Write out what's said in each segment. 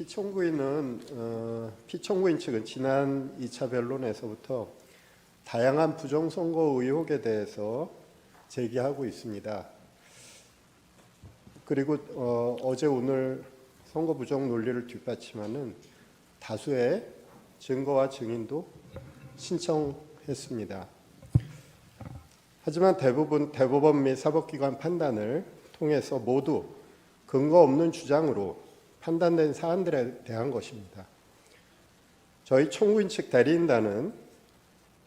피청구인 측은 지난 2차 변론에서부터 다양한 부정선거 의혹에 대해서 제기하고 있습니다. 그리고 어제 오늘 선거 부정 논리를 뒷받침하는 다수의 증거와 증인도 신청했습니다. 하지만 대법원 및 사법기관 판단을 통해서 모두 근거 없는 주장으로 판단된 사안들에 대한 것입니다. 저희 청구인 측 대리인단은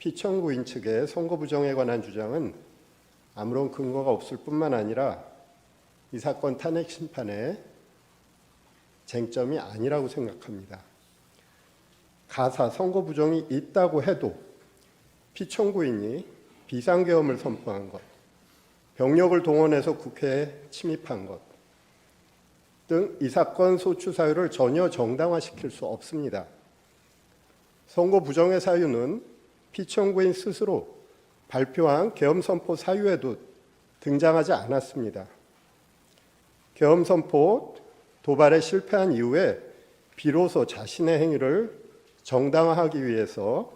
피청구인 측의 선거 부정에 관한 주장은 아무런 근거가 없을 뿐만 아니라 이 사건 탄핵 심판의 쟁점이 아니라고 생각합니다. 가사 선거 부정이 있다고 해도 피청구인이 비상계엄을 선포한 것, 병력을 동원해서 국회에 침입한 것 등 이 사건 소추 사유를 전혀 정당화시킬 수 없습니다. 선거 부정의 사유는 피청구인 스스로 발표한 계엄 선포 사유에도 등장하지 않았습니다. 계엄 선포 도발에 실패한 이후에 비로소 자신의 행위를 정당화하기 위해서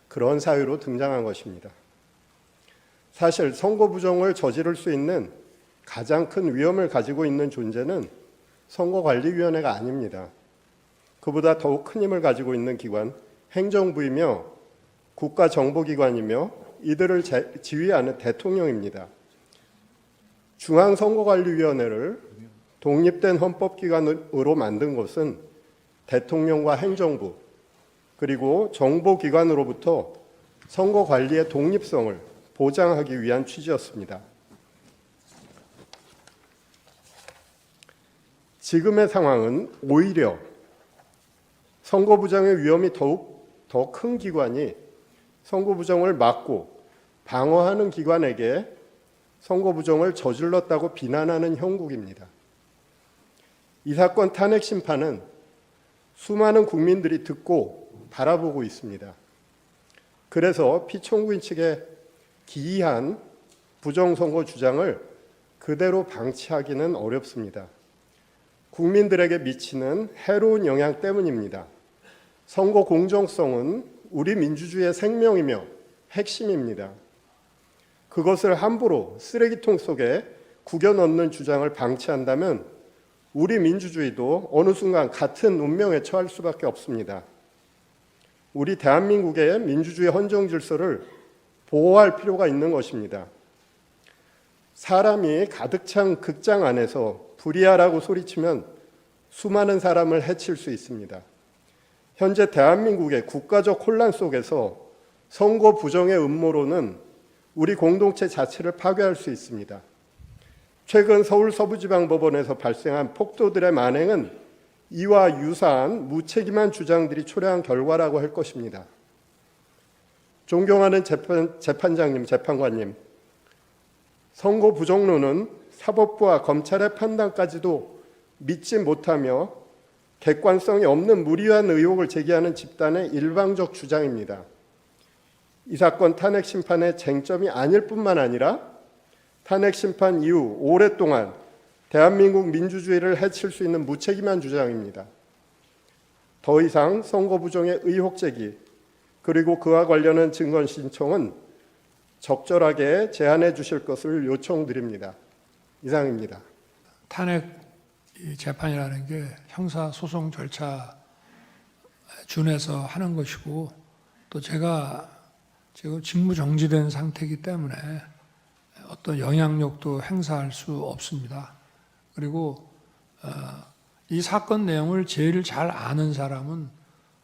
그런 사유로 등장한 것입니다. 사실 선거 부정을 저지를 수 있는 가장 큰 위험을 가지고 있는 존재는 선거관리위원회가 아닙니다. 그보다 더욱 큰 힘을 가지고 있는 기관, 행정부이며 국가정보기관이며 이들을 지휘하는 대통령입니다. 중앙선거관리위원회를 독립된 헌법기관으로 만든 것은 대통령과 행정부 그리고 정보기관으로부터 선거관리의 독립성을 보장하기 위한 취지였습니다. 지금의 상황은 오히려 선거 부정의 위험이 더욱 더 큰 기관이 선거 부정을 막고 방어하는 기관에게 선거 부정을 저질렀다고 비난하는 형국입니다. 이 사건 탄핵 심판은 수많은 국민들이 듣고 바라보고 있습니다. 그래서 피청구인 측의 기이한 부정선거 주장을 그대로 방치하기는 어렵습니다. 국민들에게 미치는 해로운 영향 때문입니다. 선거 공정성은 우리 민주주의의 생명이며 핵심입니다. 그것을 함부로 쓰레기통 속에 구겨 넣는 주장을 방치한다면 우리 민주주의도 어느 순간 같은 운명에 처할 수밖에 없습니다. 우리 대한민국의 민주주의 헌정 질서를 보호할 필요가 있는 것입니다. 사람이 가득 찬 극장 안에서 불이야라고 소리치면 수많은 사람을 해칠 수 있습니다. 현재 대한민국의 국가적 혼란 속에서 선거 부정의 음모론은 우리 공동체 자체를 파괴할 수 있습니다. 최근 서울 서부지방법원에서 발생한 폭도들의 만행은 이와 유사한 무책임한 주장들이 초래한 결과라고 할 것입니다. 존경하는 재판장님, 재판관님, 선거 부정론은 사법부와 검찰의 판단까지도 믿지 못하며 객관성이 없는 무리한 의혹을 제기하는 집단의 일방적 주장입니다. 이 사건 탄핵 심판의 쟁점이 아닐 뿐만 아니라 탄핵 심판 이후 오랫동안 대한민국 민주주의를 해칠 수 있는 무책임한 주장입니다. 더 이상 선거 부정의 의혹 제기 그리고 그와 관련한 증거 신청은 적절하게 제한해 주실 것을 요청드립니다. 이상입니다. 탄핵 재판이라는 게 형사소송 절차 준해서 하는 것이고 또 제가 지금 직무 정지된 상태이기 때문에 어떤 영향력도 행사할 수 없습니다. 그리고 이 사건 내용을 제일 잘 아는 사람은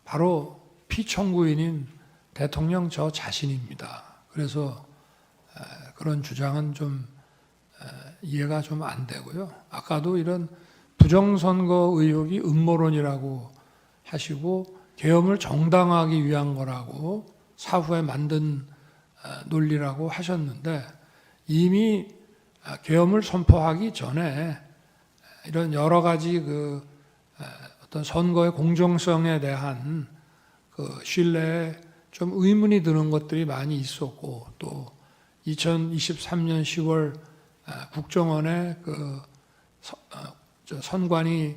바로 피청구인인 대통령 저 자신입니다. 그래서 그런 주장은 좀 이해가 좀 안 되고요. 아까도 이런 부정선거 의혹이 음모론이라고 하시고 계엄을 정당화하기 위한 거라고 사후에 만든 논리라고 하셨는데 이미 계엄을 선포하기 전에 이런 여러 가지 어떤 선거의 공정성에 대한 신뢰에 좀 의문이 드는 것들이 많이 있었고 또 2023년 10월 국정원의 선관위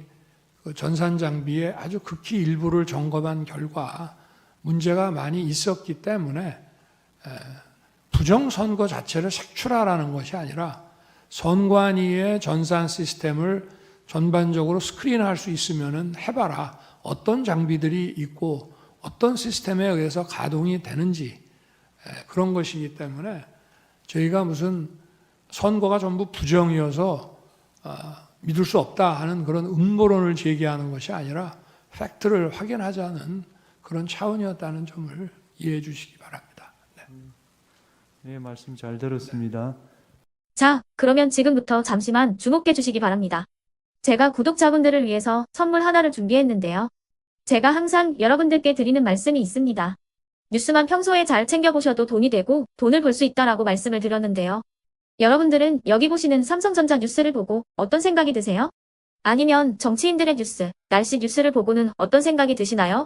그 전산 장비의 아주 극히 일부를 점검한 결과 문제가 많이 있었기 때문에 부정선거 자체를 색출하라는 것이 아니라 선관위의 전산 시스템을 전반적으로 스크린할 수 있으면 해봐라. 어떤 장비들이 있고 어떤 시스템에 의해서 가동이 되는지 그런 것이기 때문에 저희가 무슨 선거가 전부 부정이어서 믿을 수 없다 하는 그런 음모론을 제기하는 것이 아니라 팩트를 확인하자는 그런 차원이었다는 점을 이해해 주시기 바랍니다. 네, 말씀 잘 들었습니다. 자, 그러면 지금부터 잠시만 주목해 주시기 바랍니다. 제가 구독자분들을 위해서 선물 하나를 준비했는데요. 제가 항상 여러분들께 드리는 말씀이 있습니다. 뉴스만 평소에 잘 챙겨보셔도 돈이 되고 돈을 벌 수 있다라고 말씀을 드렸는데요. 여러분들은 여기 보시는 삼성전자 뉴스를 보고 어떤 생각이 드세요? 아니면 정치인들의 뉴스, 날씨 뉴스를 보고는 어떤 생각이 드시나요?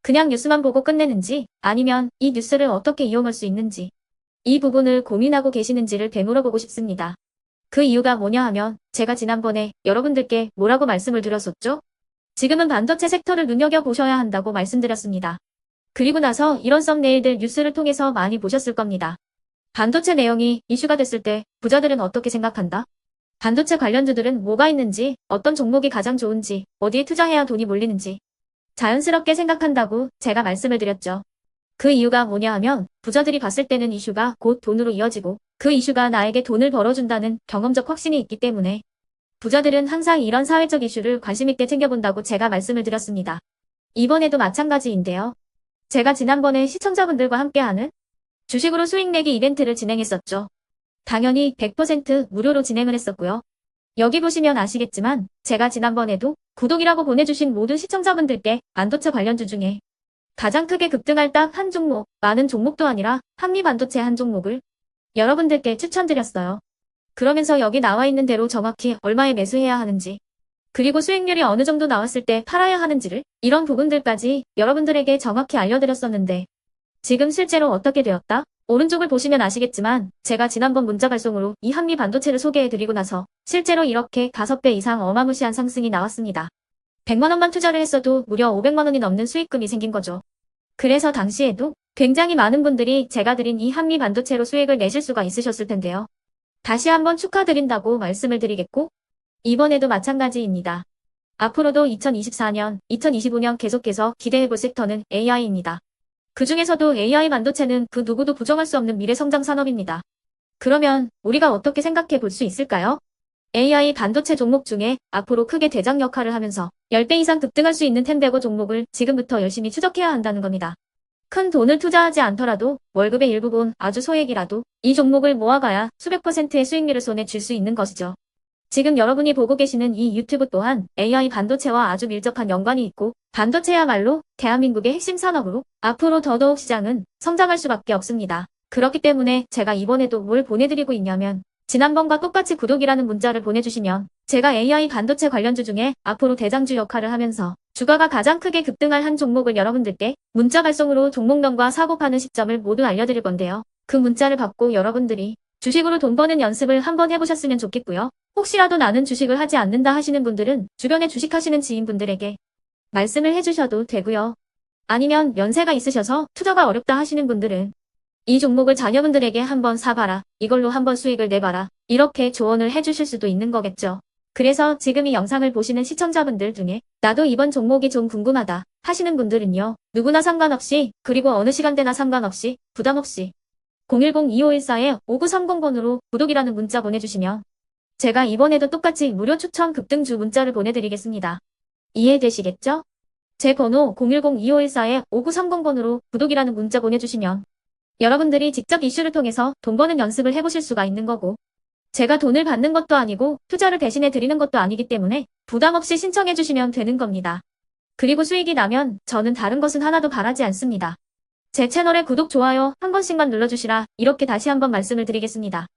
그냥 뉴스만 보고 끝내는지 아니면 이 뉴스를 어떻게 이용할 수 있는지 이 부분을 고민하고 계시는지를 되물어보고 싶습니다. 그 이유가 뭐냐 하면 제가 지난번에 여러분들께 뭐라고 말씀을 드렸었죠? 지금은 반도체 섹터를 눈여겨보셔야 한다고 말씀드렸습니다. 그리고 나서 이런 썸네일들 뉴스를 통해서 많이 보셨을 겁니다. 반도체 내용이 이슈가 됐을 때 부자들은 어떻게 생각한다? 반도체 관련주들은 뭐가 있는지, 어떤 종목이 가장 좋은지, 어디에 투자해야 돈이 몰리는지 자연스럽게 생각한다고 제가 말씀을 드렸죠. 그 이유가 뭐냐 하면 부자들이 봤을 때는 이슈가 곧 돈으로 이어지고 그 이슈가 나에게 돈을 벌어준다는 경험적 확신이 있기 때문에 부자들은 항상 이런 사회적 이슈를 관심 있게 챙겨본다고 제가 말씀을 드렸습니다. 이번에도 마찬가지인데요. 제가 지난번에 시청자분들과 함께하는 주식으로 수익 내기 이벤트를 진행했었죠. 당연히 100% 무료로 진행을 했었고요. 여기 보시면 아시겠지만 제가 지난번에도 구독이라고 보내주신 모든 시청자분들께 반도체 관련주 중에 가장 크게 급등할 딱 한 종목, 많은 종목도 아니라 한미반도체 한 종목을 여러분들께 추천드렸어요. 그러면서 여기 나와 있는 대로 정확히 얼마에 매수해야 하는지, 그리고 수익률이 어느 정도 나왔을 때 팔아야 하는지를 이런 부분들까지 여러분들에게 정확히 알려드렸었는데 지금 실제로 어떻게 되었다? 오른쪽을 보시면 아시겠지만 제가 지난번 문자 발송으로 이 한미 반도체를 소개해드리고 나서 실제로 이렇게 5배 이상 어마무시한 상승이 나왔습니다. 100만 원만 투자를 했어도 무려 500만 원이 넘는 수익금이 생긴 거죠. 그래서 당시에도 굉장히 많은 분들이 제가 드린 이 한미 반도체로 수익을 내실 수가 있으셨을 텐데요. 다시 한번 축하드린다고 말씀을 드리겠고 이번에도 마찬가지입니다. 앞으로도 2024년, 2025년 계속해서 기대해볼 섹터는 AI입니다. 그 중에서도 AI 반도체는 그 누구도 부정할 수 없는 미래성장 산업입니다. 그러면 우리가 어떻게 생각해 볼 수 있을까요? AI 반도체 종목 중에 앞으로 크게 대장 역할을 하면서 10배 이상 급등할 수 있는 텐베고 종목을 지금부터 열심히 추적해야 한다는 겁니다. 큰 돈을 투자하지 않더라도 월급의 일부분 아주 소액이라도 이 종목을 모아가야 수백 %의 수익률을 손에 쥘 수 있는 것이죠. 지금 여러분이 보고 계시는 이 유튜브 또한 AI 반도체와 아주 밀접한 연관이 있고 반도체야말로 대한민국의 핵심 산업으로 앞으로 더더욱 시장은 성장할 수밖에 없습니다. 그렇기 때문에 제가 이번에도 뭘 보내드리고 있냐면 지난번과 똑같이 구독이라는 문자를 보내주시면 제가 AI 반도체 관련주 중에 앞으로 대장주 역할을 하면서 주가가 가장 크게 급등할 한 종목을 여러분들께 문자 발송으로 종목명과 사고 파는 시점을 모두 알려드릴 건데요. 그 문자를 받고 여러분들이 주식으로 돈 버는 연습을 한번 해보셨으면 좋겠고요. 혹시라도 나는 주식을 하지 않는다 하시는 분들은 주변에 주식하시는 지인분들에게 말씀을 해주셔도 되고요. 아니면 연세가 있으셔서 투자가 어렵다 하시는 분들은 이 종목을 자녀분들에게 한번 사봐라. 이걸로 한번 수익을 내봐라. 이렇게 조언을 해주실 수도 있는 거겠죠. 그래서 지금 이 영상을 보시는 시청자분들 중에 나도 이번 종목이 좀 궁금하다 하시는 분들은요. 누구나 상관없이 그리고 어느 시간대나 상관없이 부담없이 010-2514-5930번으로 구독이라는 문자 보내주시면 제가 이번에도 똑같이 무료 추천 급등주 문자를 보내드리겠습니다. 이해되시겠죠? 제 번호 010-2514-5930번으로 구독이라는 문자 보내주시면 여러분들이 직접 이슈를 통해서 돈 버는 연습을 해보실 수가 있는 거고 제가 돈을 받는 것도 아니고 투자를 대신해 드리는 것도 아니기 때문에 부담 없이 신청해 주시면 되는 겁니다. 그리고 수익이 나면 저는 다른 것은 하나도 바라지 않습니다. 제 채널에 구독, 좋아요 한 번씩만 눌러주시라 이렇게 다시 한번 말씀을 드리겠습니다.